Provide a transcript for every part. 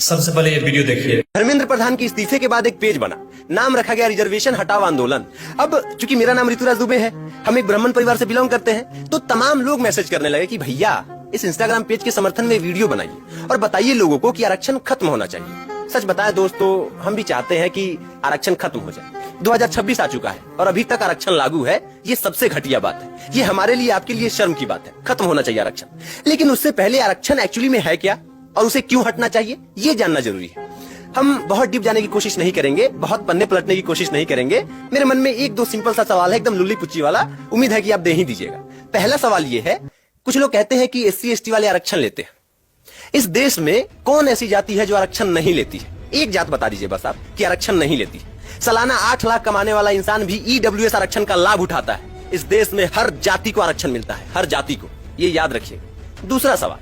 सबसे पहले ये वीडियो देखिए। धर्मेंद्र प्रधान के इस्तीफे के बाद एक पेज बना, नाम रखा गया रिजर्वेशन हटाओ आंदोलन। अब चूंकि मेरा नाम ऋतुराज दुबे है, हम एक ब्राह्मण परिवार से बिलोंग करते हैं, तो तमाम लोग मैसेज करने लगे कि भैया इस इंस्टाग्राम पेज के समर्थन में वीडियो बनाइए और बताइए लोगों को कि आरक्षण खत्म होना चाहिए। सच बताएं दोस्तों, हम भी चाहते हैं कि आरक्षण खत्म हो जाए। 2026 आ चुका है और अभी तक आरक्षण लागू है, ये सबसे घटिया बात है। ये हमारे लिए, आपके लिए शर्म की बात है। खत्म होना चाहिए आरक्षण, लेकिन उससे पहले आरक्षण एक्चुअली में है क्या और उसे क्यों हटना चाहिए, ये जानना जरूरी है। हम बहुत डीप जाने की कोशिश नहीं करेंगे, बहुत पन्ने पलटने की कोशिश नहीं करेंगे। मेरे मन में एक दो सिंपल सा सवाल है, एकदम लुल्ली पुच्ची वाला, उम्मीद है कि आप दे ही दीजिएगा। पहला सवाल ये है, कुछ लोग कहते हैं कि SC ST वाले आरक्षण लेते हैं। इस देश में कौन ऐसी जाति है जो आरक्षण नहीं लेती है? एक जात बता दीजिए बस आप कि आरक्षण नहीं लेती है। सालाना 8 लाख कमाने वाला इंसान भी EWS आरक्षण का लाभ उठाता है। इस देश में हर जाति को आरक्षण मिलता है, हर जाति को, ये याद रखिए। दूसरा सवाल,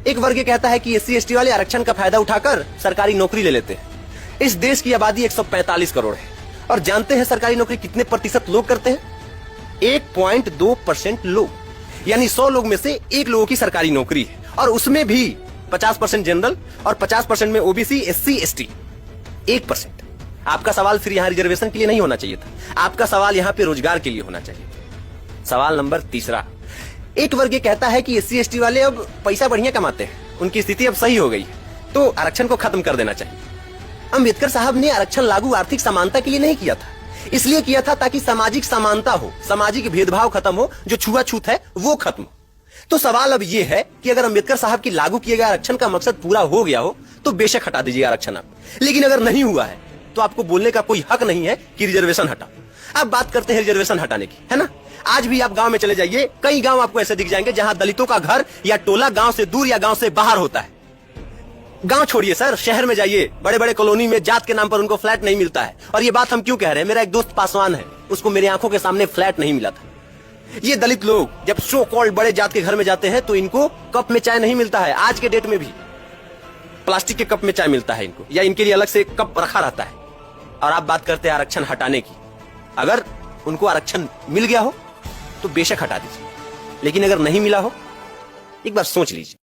एक वर्ग कहता है कि SC ST वाले आरक्षण का फायदा उठाकर सरकारी नौकरी ले लेते हैं। इस देश की आबादी 145 करोड़ है और जानते हैं सरकारी नौकरी कितने प्रतिशत लोग करते हैं? 1.2% लोग, यानी 100 लोग में से 1 लोगों की सरकारी नौकरी है, और उसमें भी 50% जनरल और 50% में OBC SC ST। 1%। आपका सवाल फिर यहाँ रिजर्वेशन के लिए नहीं होना चाहिए था, आपका सवाल यहाँ पे रोजगार के लिए होना चाहिए था। सवाल नंबर तीसरा, एक वर्ग कहता है कि SC ST वाले अब पैसा बढ़िया कमाते हैं, उनकी स्थिति अब सही हो गई है, तो आरक्षण को खत्म कर देना चाहिए। अंबेडकर साहब ने आरक्षण लागू आर्थिक समानता के लिए नहीं किया था, इसलिए किया था ताकि सामाजिक समानता हो, सामाजिक भेदभाव खत्म हो, जो छुआछूत है वो खत्म हो। तो सवाल अब ये है कि अगर अंबेडकर साहब की लागू किए गए आरक्षण का मकसद पूरा हो गया हो तो बेशक हटा दीजिए आरक्षण आप, लेकिन अगर नहीं हुआ है तो आपको बोलने का कोई हक नहीं है कि रिजर्वेशन हटाओ। अब बात करते हैं रिजर्वेशन हटाने की, है ना। आज भी आप गांव में चले जाइए, कई गांव आपको ऐसे दिख जाएंगे जहां दलितों का घर या टोला गांव से दूर या गांव से बाहर होता है। गांव छोड़िए सर, शहर में जाइए, बड़े बड़े कॉलोनी में जात के नाम पर उनको फ्लैट नहीं मिलता है। और ये बात हम क्यों कह रहे हैं, मेरा एक दोस्त पासवान है, उसको मेरी आंखों के सामने फ्लैट नहीं मिला था। ये दलित लोग जब सो कॉल्ड बड़े जात के घर में जाते हैं तो इनको कप में चाय नहीं मिलता है। आज के डेट में भी प्लास्टिक के कप में चाय मिलता है इनको, या इनके लिए अलग से कप रखा रहता है। और आप बात करते हैं आरक्षण हटाने की। अगर उनको आरक्षण मिल गया हो तो बेशक हटा दीजिए, लेकिन अगर नहीं मिला हो एक बार सोच लीजिए।